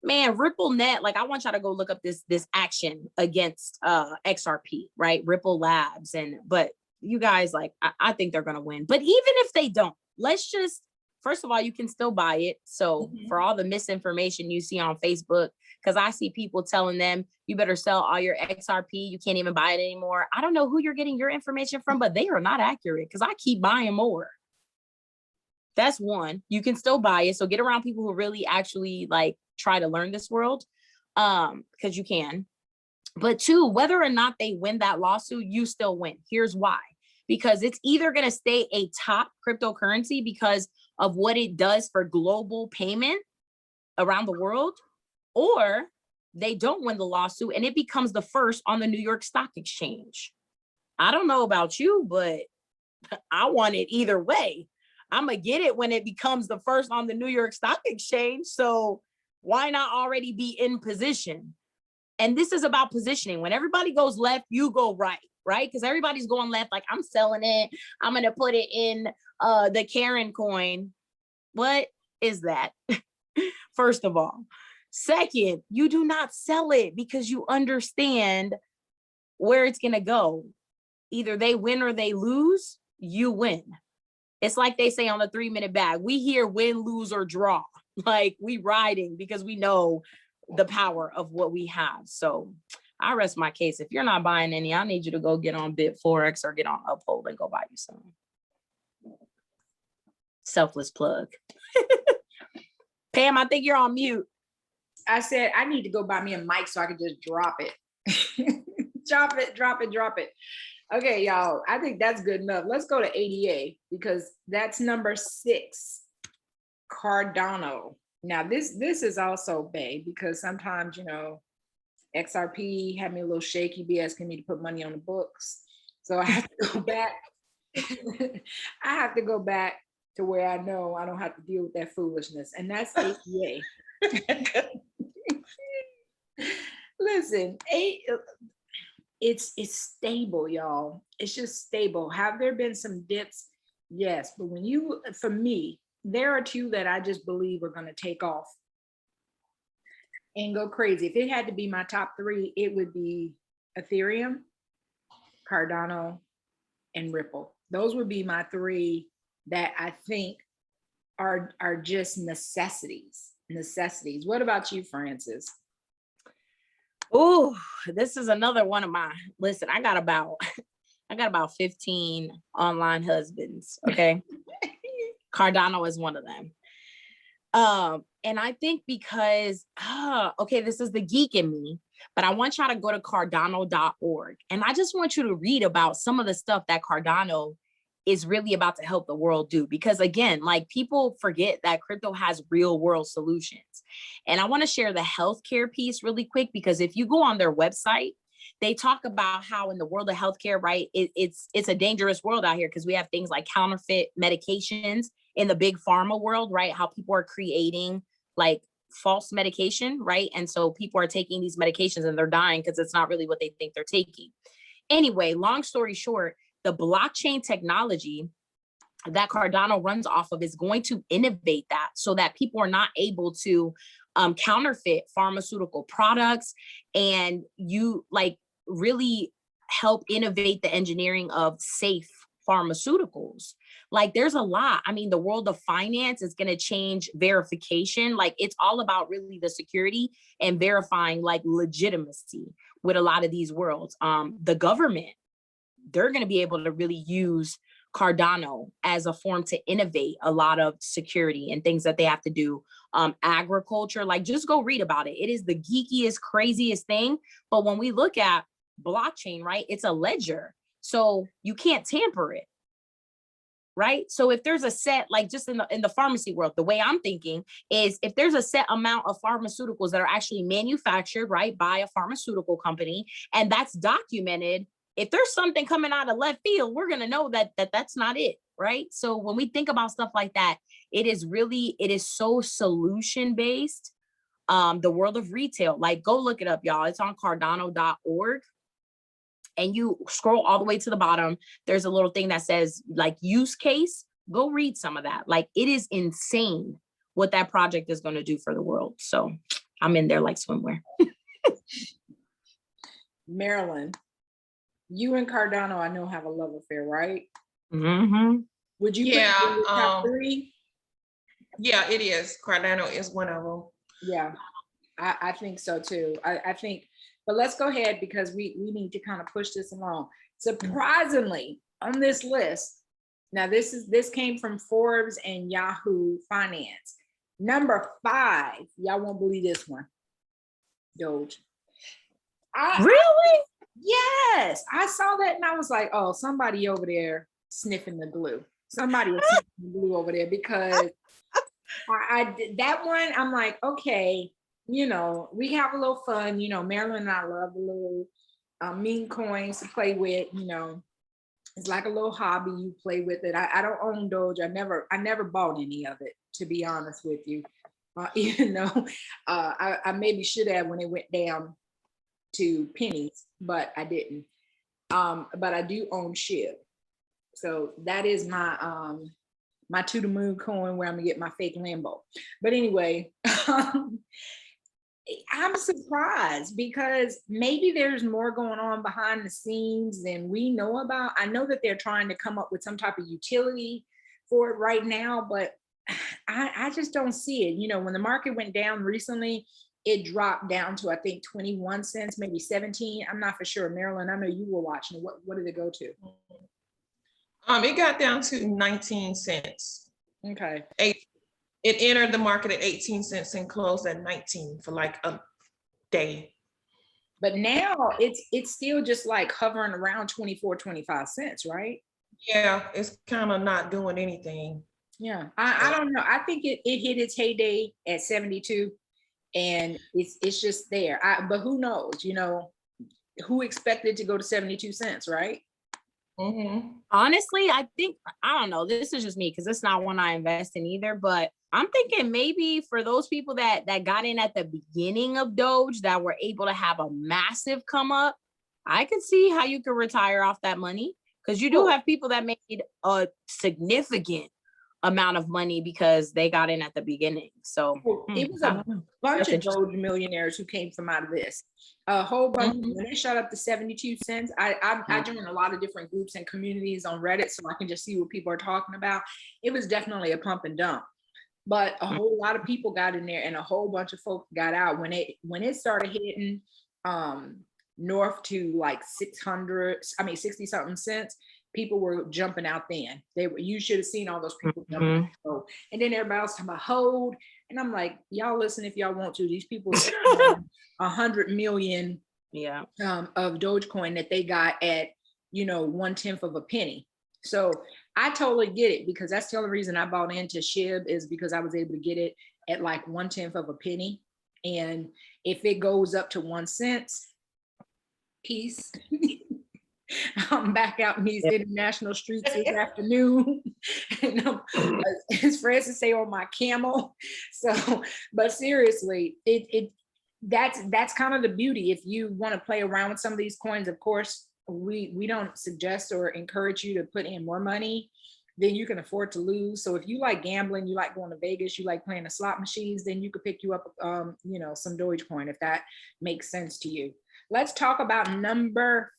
man, Ripple Net, like I want y'all to go look up this action against XRP, right? Ripple Labs. But you guys, like, I think they're going to win. But even if they don't, let's just, first of all, you can still buy it. So for all the misinformation you see on Facebook, because I see people telling them, you better sell all your XRP. You can't even buy it anymore. I don't know who you're getting your information from, but they are not accurate, because I keep buying more. That's one. You can still buy it. So get around people who really actually like try to learn this world, because you can. But two, whether or not they win that lawsuit, you still win. Here's why. Because it's either going to stay a top cryptocurrency because of what it does for global payment around the world, or they don't win the lawsuit and it becomes the first on the New York Stock Exchange. I don't know about you, but I want it either way. I'm going to get it when it becomes the first on the New York Stock Exchange. So why not already be in position? And this is about positioning. When everybody goes left, you go right, right? Because everybody's going left, like, I'm selling it. I'm going to put it in the Karen coin. What? is that? First of all. Second, you do not sell it because you understand where it's going to go. Either they win or they lose, you win. It's like they say on the 3-minute bag, we hear win, lose, or draw. Like we riding because we know the power of what we have. So I rest my case. If you're not buying any, I need you to go get on BitForex or get on Uphold and go buy you some. Selfless plug. Pam, I think you're on mute. I said I need to go buy me a mic so I can just drop it. Drop it. Okay, y'all, I think that's good enough. Let's go to ADA because that's number 6, Cardano. Now this is also Bay because sometimes, XRP had me a little shaky, be asking me to put money on the books. So I have to go back. I have to go back to where I know I don't have to deal with that foolishness. And that's ADA. Listen, it's stable, y'all. It's just stable. Have there been some dips? Yes, but for me, there are 2 that I just believe are going to take off and go crazy. If it had to be my top 3, it would be Ethereum, Cardano, and Ripple. Those would be my 3 that I think are just necessities. What about you, Francis? Oh, this is another one of my, listen, I got about 15 online husbands. Okay. Cardano is one of them. And I think because, okay, this is the geek in me, but I want y'all to go to cardano.org. And I just want you to read about some of the stuff that Cardano is really about to help the world do. Because again, like people forget that crypto has real world solutions. And I want to share the healthcare piece really quick, because if you go on their website, they talk about how in the world of healthcare, right, it's a dangerous world out here because we have things like counterfeit medications in the big pharma world, right? How people are creating like false medication, right? And so people are taking these medications and they're dying because it's not really what they think they're taking. Anyway, long story short, the blockchain technology that Cardano runs off of is going to innovate that so that people are not able to counterfeit pharmaceutical products, and you like really help innovate the engineering of safe pharmaceuticals. Like there's a lot. I mean, the world of finance is going to change verification. Like it's all about really the security and verifying like legitimacy with a lot of these worlds. The government, they're going to be able to really use Cardano as a form to innovate a lot of security and things that they have to do. Agriculture, like just go read about it. It is the geekiest, craziest thing. But when we look at blockchain, right, it's a ledger. So you can't tamper it. Right. So if there's a set, like just in the pharmacy world, the way I'm thinking is if there's a set amount of pharmaceuticals that are actually manufactured, right, by a pharmaceutical company, and that's documented, if there's something coming out of left field, we're going to know that that's not it. Right. So when we think about stuff like that, it is so solution based. The world of retail, like go look it up, y'all. It's on cardano.org. And you scroll all the way to the bottom. There's a little thing that says like use case. Go read some of that. Like it is insane what that project is going to do for the world. So I'm in there like swimwear. Marilyn, you and Cardano, I know, have a love affair, right? Mm-hmm. Would you put it in your top 3? Yeah, it is. Cardano is one of them. Yeah, I think so too. I think, but let's go ahead because we need to kind of push this along. Surprisingly, on this list, now this came from Forbes and Yahoo Finance. Number 5, y'all won't believe this one, Doge. Really? Yes, I saw that and I was like, oh, somebody over there sniffing the glue. Somebody was sniffing the glue over there because I did that one. I'm like, okay, we have a little fun. Marilyn and I love the little meme coins to play with. It's like a little hobby. You play with it. I don't own Doge. I never bought any of it, to be honest with you. Even though I maybe should have when it went down to pennies, but I didn't. But I do own SHIB. So that is my my to the moon coin where I'm gonna get my fake Lambo. But anyway, I'm surprised because maybe there's more going on behind the scenes than we know about. I know that they're trying to come up with some type of utility for it right now, but I just don't see it. You know, when the market went down recently, it dropped down to I think 21 cents, maybe 17. I'm not for sure. Marilyn, I know you were watching. What did it go to? It got down to 19 cents. Okay. It entered the market at 18 cents and closed at 19 for like a day. But now it's still just like hovering around 24, 25 cents, right? Yeah, it's kind of not doing anything. Yeah, I don't know. I think it hit its heyday at 72 and it's just there. But who knows, you know, who expected to go to 72 cents, right? Mm-hmm. Honestly, I think, I don't know, this is just me because it's not one I invest in either, but I'm thinking maybe for those people that got in at the beginning of Doge that were able to have a massive come up, I could see how you could retire off that money because you do have people that made a significant amount of money because they got in at the beginning. So it was a bunch of Doge millionaires who came from out of this. A whole bunch. When they shot up to 72 cents, I joined a lot of different groups and communities on Reddit so I can just see what people are talking about. It was definitely a pump and dump. But a whole lot of people got in there and a whole bunch of folks got out when it started hitting north to like 60 something cents. People were jumping out then. You should have seen all those people jumping out. And then everybody else talking about hold. And I'm like, y'all listen if y'all want to. These people 100 million of Dogecoin that they got at, you know, 1/10 of a penny. So I totally get it because that's the only reason I bought into SHIB is because I was able to get it at like 1/10 of a penny. And if it goes up to 1 cent, peace. I'm back out in these international streets this afternoon. And as Francis say, on my camel. So, but seriously, that's kind of the beauty. If you want to play around with some of these coins, of course, we don't suggest or encourage you to put in more money than you can afford to lose. So if you like gambling, you like going to Vegas, you like playing the slot machines, then you could pick you up, you know, some Dogecoin if that makes sense to you. Let's talk about number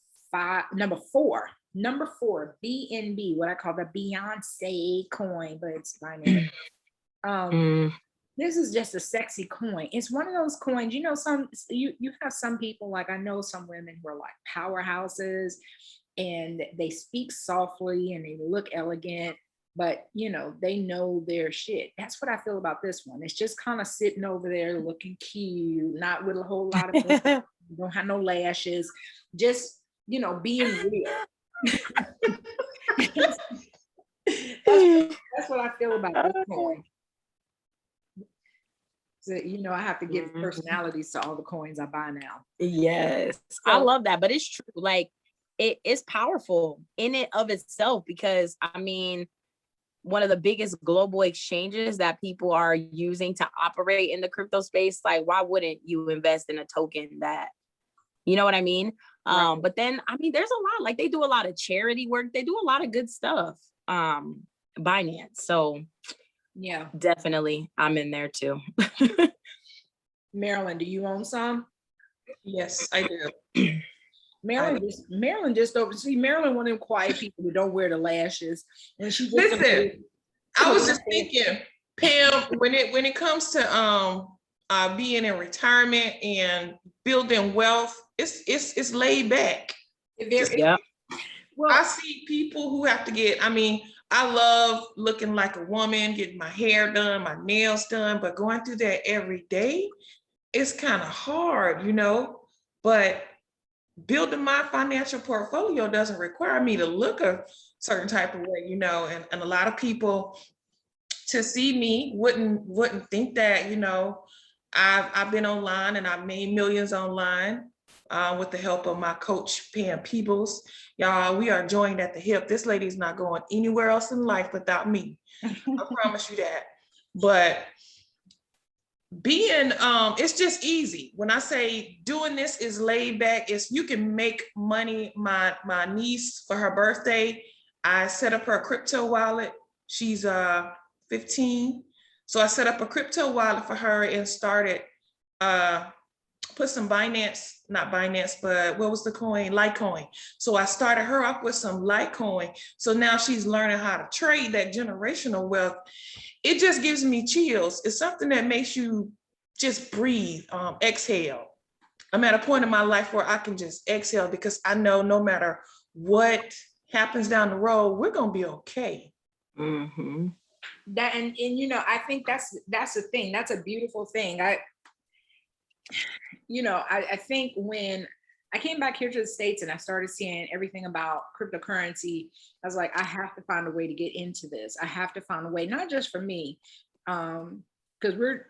four, BNB, what I call the Beyonce coin, but it's binary. This is just a sexy coin. It's one of those coins, you know, you have some people, like I know some women who are like powerhouses and they speak softly and they look elegant, but you know, they know their shit. That's what I feel about this one. It's just kind of sitting over there looking cute, not with a whole lot of don't have no lashes, just, you know, being real. That's what I feel about this coin. So, you know, I have to give personalities to all the coins I buy now. Yes, so, I love that, but it's true. Like it's powerful in it of itself because I mean, one of the biggest global exchanges that people are using to operate in the crypto space. Like, why wouldn't you invest in a token that, you know what I mean? Right. But then, I mean, there's a lot, like they do a lot of charity work. They do a lot of good stuff. Binance. So yeah, definitely. I'm in there too. Marilyn, do you own some? Yes, I do. Marilyn just don't see. Marilyn one of them quiet people who don't wear the lashes. And she just listen. I was just thinking, Pam, when it comes to being in retirement and building wealth, it's laid back. Yeah. Well, I see people who have to get. I mean, I love looking like a woman, getting my hair done, my nails done, but going through that every day, it's kind of hard, you know. But building my financial portfolio doesn't require me to look a certain type of way, you know, and a lot of people to see me wouldn't think that, you know, I've been online and I've made millions online with the help of my coach, Pam Peebles. Y'all, we are joined at the hip. This lady's not going anywhere else in life without me. I promise you that. But being it's just easy. When I say doing this is laid back, it's you can make money. My niece, for her birthday, I set up her crypto wallet. She's 15. So I set up a crypto wallet for her and started put some not Binance, but what was the coin? Litecoin. So I started her off with some Litecoin. So now she's learning how to trade that generational wealth. It just gives me chills. It's something that makes you just breathe, exhale. I'm at a point in my life where I can just exhale because I know no matter what happens down the road, we're going to be okay. Mm-hmm. That and you know, I think that's the thing. That's a beautiful thing. I think when I came back here to the States and I started seeing everything about cryptocurrency, I was like, I have to find a way to get into this. I have to find a way, not just for me, because we're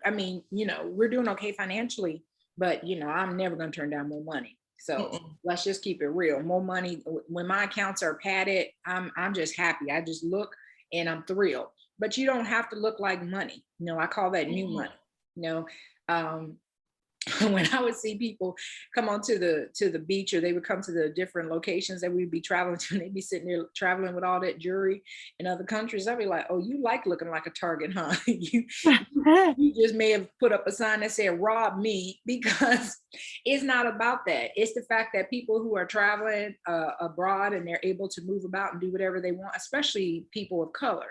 doing okay financially, but I'm never going to turn down more money. So let's just keep it real. More money. When my accounts are padded, I'm just happy. I just look and I'm thrilled. But you don't have to look like money. I call that new money. When I would see people come onto the beach, or they would come to the different locations that we'd be traveling to, and they'd be sitting there traveling with all that jewelry in other countries, I'd be like, oh, you like looking like a target, huh? you just may have put up a sign that said rob me, because it's not about that. It's the fact that people who are traveling abroad and they're able to move about and do whatever they want, especially people of color.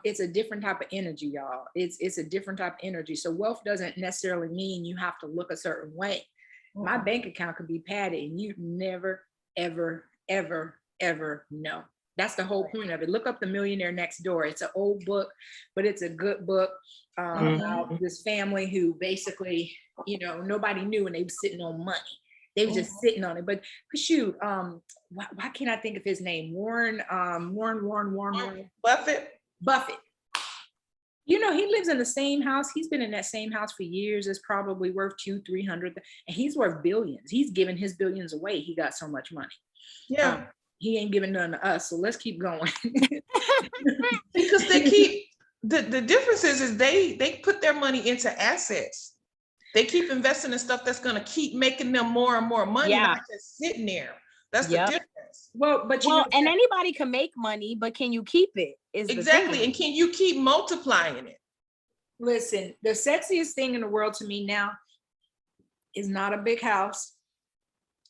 It's a different type of energy, y'all. It's a different type of energy. So wealth doesn't necessarily mean you have to look a certain way. My bank account could be padded and you never, ever, ever, ever know. That's the whole point of it. Look up The Millionaire Next Door. It's an old book, but it's a good book about this family who basically, nobody knew, and they were sitting on money. They were just sitting on it. But shoot, why can't I think of his name? Warren Buffett. He lives in the same house. He's been in that same house for years. It's probably worth 200-300, and he's worth billions. He's giving his billions away. He got so much money. Yeah. He ain't giving none to us. So let's keep going. Because they keep the difference is they put their money into assets. They keep investing in stuff that's going to keep making them more and more money, not just sitting there. That's the difference. Well, and anybody can make money, but can you keep it? Exactly. And can you keep multiplying it? Listen, the sexiest thing in the world to me now is not a big house,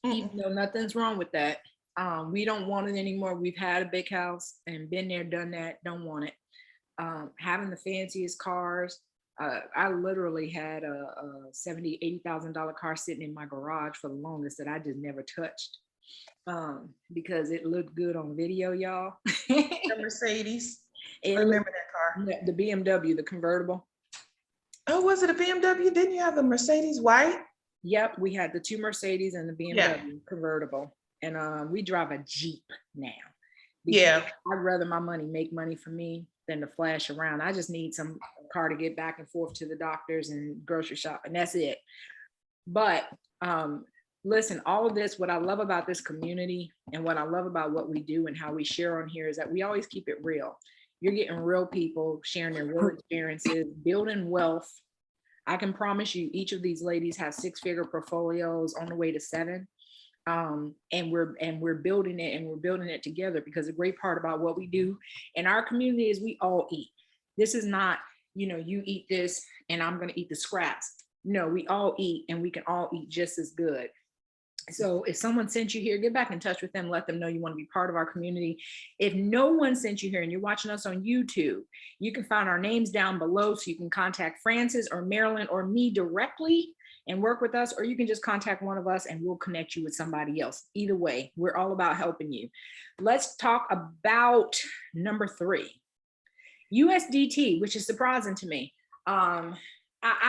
even though nothing's wrong with that. We don't want it anymore. We've had a big house and been there, done that, don't want it. Having the fanciest cars. I literally had a $70,000-$80,000 car sitting in my garage for the longest that I just never touched. Because it looked good on video, y'all. The Mercedes. I remember that car. The BMW, the convertible. Oh, was it a BMW? Didn't you have the Mercedes white? Yep, we had the two Mercedes and the BMW convertible. And we drive a Jeep now. I'd rather my money make money for me than to flash around. I just need some car to get back and forth to the doctors and grocery shop, and that's it. But listen, all of this, what I love about this community and what I love about what we do and how we share on here is that we always keep it real. You're getting real people sharing their real experiences, building wealth. I can promise you each of these ladies have 6-figure portfolios on the way to 7. And we're building it, and we're building it together, because the great part about what we do in our community is we all eat. This is not, you eat this and I'm going to eat the scraps. No, we all eat, and we can all eat just as good. So if someone sent you here, get back in touch with them, let them know you want to be part of our community. If no one sent you here and you're watching us on YouTube, you can find our names down below, so you can contact Francis or Marilyn or me directly and work with us, or you can just contact one of us and we'll connect you with somebody else. Either way, we're all about helping you. Let's talk about number 3, USDT, which is surprising to me. I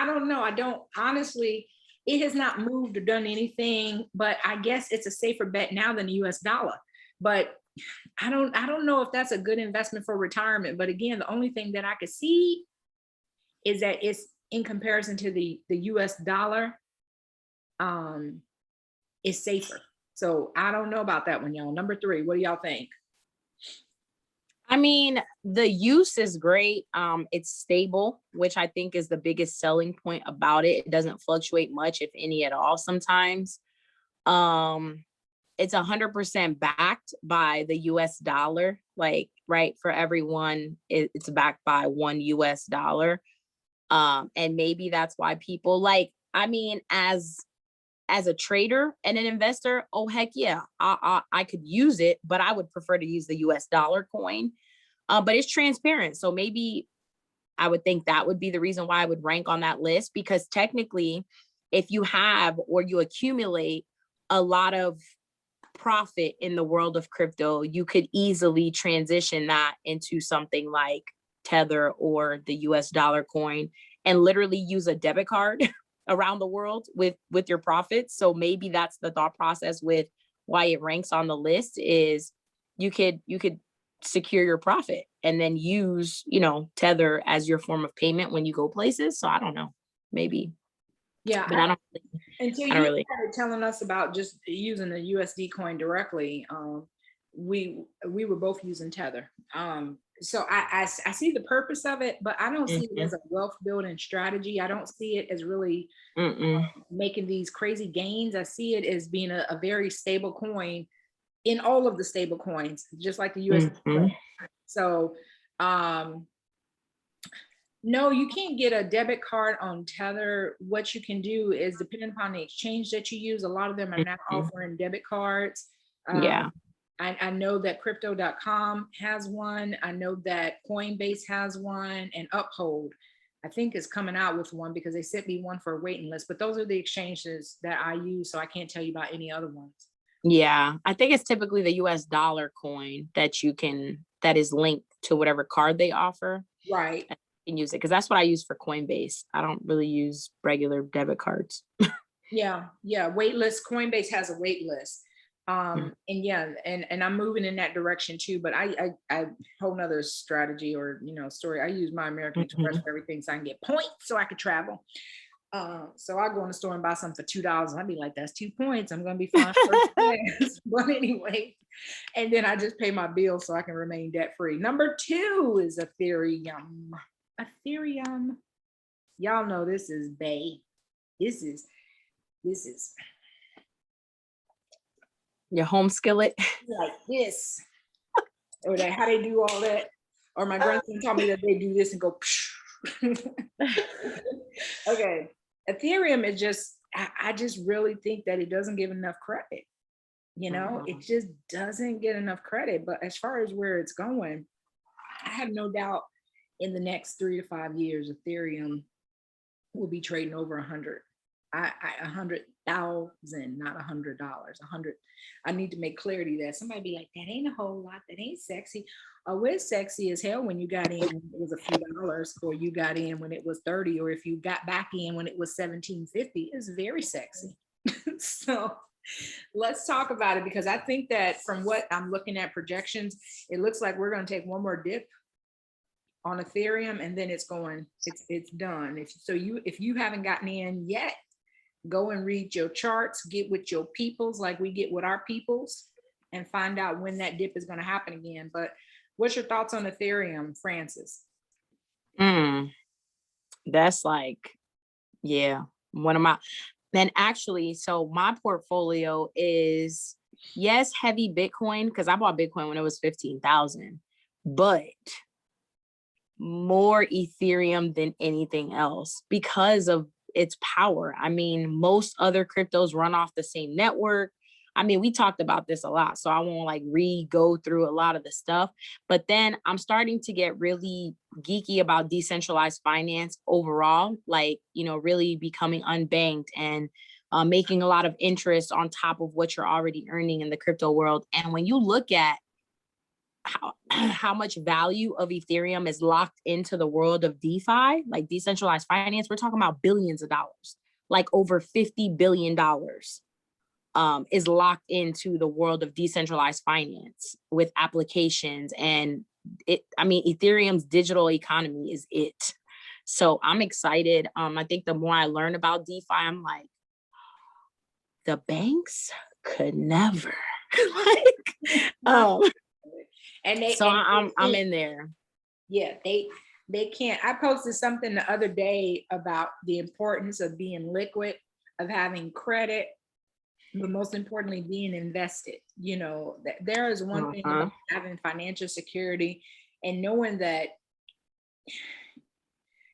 don't know. I don't honestly. It has not moved or done anything, but I guess it's a safer bet now than the US dollar. But I don't know if that's a good investment for retirement. But again, the only thing that I could see is that it's in comparison to the US dollar, is safer. So I don't know about that one, y'all. Number 3, what do y'all think? I mean, the use is great. It's stable, which I think is the biggest selling point about it. It doesn't fluctuate much, if any at all, sometimes. it's 100% backed by the US dollar. Like, right, for everyone, it's backed by $1 US. And maybe that's why people like, I mean, as a trader and an investor, oh heck yeah, I could use it, but I would prefer to use the US dollar coin. But it's transparent. So maybe I would think that would be the reason why I would rank on that list, because technically, if you have or you accumulate a lot of profit in the world of crypto, you could easily transition that into something like Tether or the US dollar coin and literally use a debit card around the world with your profits. So maybe that's the thought process with why it ranks on the list is you could secure your profit and then use, Tether as your form of payment when you go places. So I don't know, maybe. Yeah, but I don't until you really started telling us about just using the USD coin directly, we were both using Tether. So I see the purpose of it, but I don't see it as a wealth building strategy. I don't see it as really making these crazy gains. I see it as being a very stable coin in all of the stable coins, just like the USD. So no, you can't get a debit card on Tether. What you can do is, depending upon the exchange that you use, a lot of them are now offering debit cards. Yeah. I know that crypto.com has one. I know that Coinbase has one, and Uphold, I think, is coming out with one because they sent me one for a waiting list. But those are the exchanges that I use, so I can't tell you about any other ones. Yeah, I think it's typically the US dollar coin that that is linked to whatever card they offer. Right. You can use it because that's what I use for Coinbase. I don't really use regular debit cards. Yeah. Wait list. Coinbase has a wait list. And yeah, and I'm moving in that direction too, but I whole nother strategy or, story. I use my American Express for everything so I can get points so I could travel. So I go in the store and buy something for $2. I'd be like, that's 2 points. I'm going to be fine. But anyway, and then I just pay my bill so I can remain debt free. Number 2 is Ethereum. Ethereum. Y'all know this is bae. This is your home skillet. like this. Or that how they do all that. Or my grandson taught me that they do this and go. Okay. Ethereum is just, I just really think that it doesn't give enough credit. It just doesn't get enough credit. But as far as where it's going, I have no doubt in the next 3 to 5 years, Ethereum will be trading over 100. 100,000, not $100. 100. I need to make clarity that somebody be like, that ain't a whole lot. That ain't sexy. Oh, it's sexy as hell when you got in when it was a few dollars, or you got in when it was 30, or if you got back in when it was $17.50. It's very sexy. So let's talk about it, because I think that from what I'm looking at projections, it looks like we're going to take one more dip on Ethereum and then it's done. If you haven't gotten in yet, go and read your charts, get with your peoples like we get with our peoples, and find out when that dip is going to happen again. But what's your thoughts on Ethereum, Francis? That's like, yeah, one of my, and actually, so my portfolio is, yes, heavy Bitcoin, because I bought Bitcoin when it was 15,000, but more Ethereum than anything else because of its power. I mean, most other cryptos run off the same network. I mean, we talked about this a lot, so I won't like go through a lot of the stuff. But then I'm starting to get really geeky about decentralized finance overall, like, really becoming unbanked and making a lot of interest on top of what you're already earning in the crypto world. And when you look at how much value of Ethereum is locked into the world of DeFi, like decentralized finance, we're talking about billions of dollars, like over $50 billion is locked into the world of decentralized finance with applications. And Ethereum's digital economy is it. So I'm excited. I think the more I learn about DeFi, I'm like, the banks could never. I'm in there. Yeah, they can't. I posted something the other day about the importance of being liquid, of having credit, but most importantly, being invested. You know, there is one thing about having financial security and knowing that,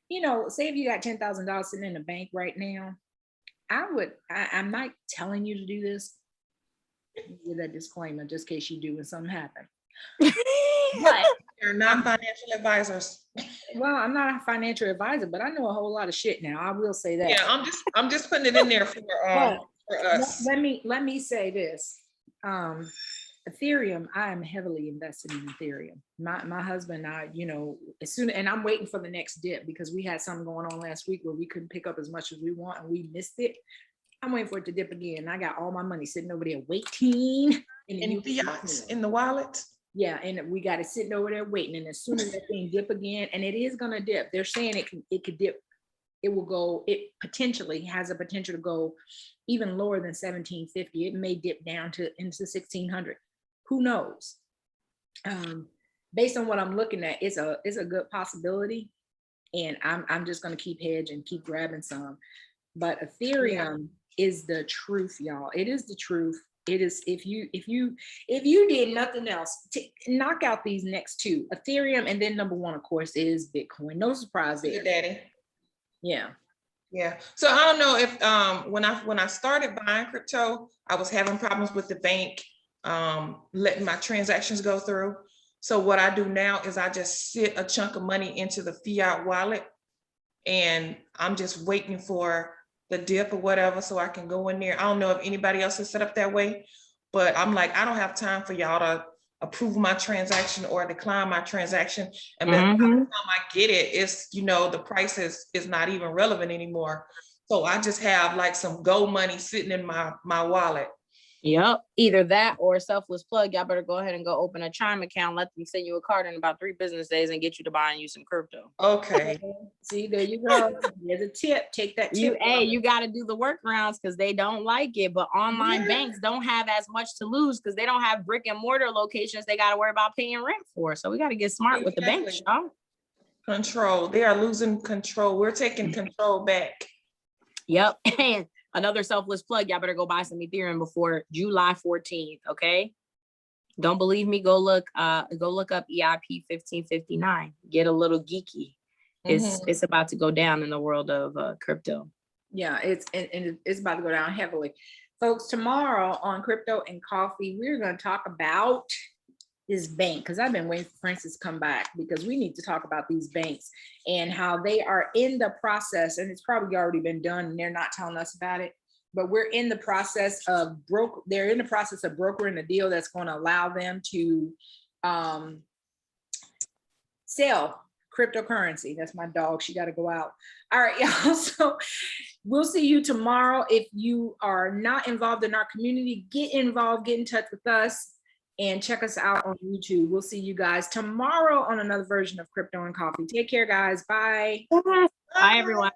you know, say if you got $10,000 sitting in the bank right now, I'm not telling you to do this. Give that disclaimer just in case you do when something happens. But They're not financial advisors. well, I'm not a financial advisor, but I know a whole lot of shit now. I will say that. Yeah, I'm just putting it in there for us. Let me say this. Ethereum, I am heavily invested in Ethereum. My husband and I, you know, and I'm waiting for the next dip because we had something going on last week where we couldn't pick up as much as we want and we missed it. I'm waiting for it to dip again. I got all my money sitting over there waiting. In fiats in the wallet. Yeah, and we got it sitting over there waiting. And as soon as that thing dip again, and it is gonna dip. They're saying it could dip. It will go. It potentially has a potential to go even lower than 1750. It may dip down into 1600. Who knows? Based on what I'm looking at, it's a good possibility, and I'm just gonna keep hedging, keep grabbing some. But Ethereum is the truth, y'all. It is the truth. It is if you did nothing else to knock out these next two, Ethereum, and then number one, of course, is Bitcoin. No surprise there. Daddy. Yeah. Yeah. So I don't know if when I started buying crypto, I was having problems with the bank letting my transactions go through. So what I do now is I just sit a chunk of money into the fiat wallet, and I'm just waiting for the dip or whatever so I can go in there. I don't know if anybody else is set up that way, but I'm like, I don't have time for y'all to approve my transaction or decline my transaction. And by the time I get it, it's, you know, the price is not even relevant anymore. So I just have like some gold money sitting in my wallet. Yep. Either that or selfless plug. Y'all better go ahead and go open a Chime account. Let them send you a card in about 3 business days and get you to buying you some crypto. Okay. See, there you go. There's a tip. Take that tip. You got to do the workarounds because they don't like it. But online banks don't have as much to lose because they don't have brick and mortar locations they got to worry about paying rent for. So we got to get smart with the banks, y'all. Control. They are losing control. We're taking control back. Yep. And another selfless plug, y'all better go buy some Ethereum before July 14th, okay? Don't believe me, go look up EIP 1559. Get a little geeky. It's about to go down in the world of crypto. Yeah, it's about to go down heavily. Folks, tomorrow on Crypto and Coffee, we're going to talk about this bank, because I've been waiting for Francis to come back because we need to talk about these banks and how they are in the process, and it's probably already been done and they're not telling us about it, but we're in the process of they're in the process of brokering a deal that's going to allow them to sell cryptocurrency. That's my dog. She got to go out. All right, y'all. So we'll see you tomorrow. If you are not involved in our community, get involved, get in touch with us, and check us out on YouTube. We'll see you guys tomorrow on another version of Crypto and Coffee. Take care, guys. Bye. Bye, everyone.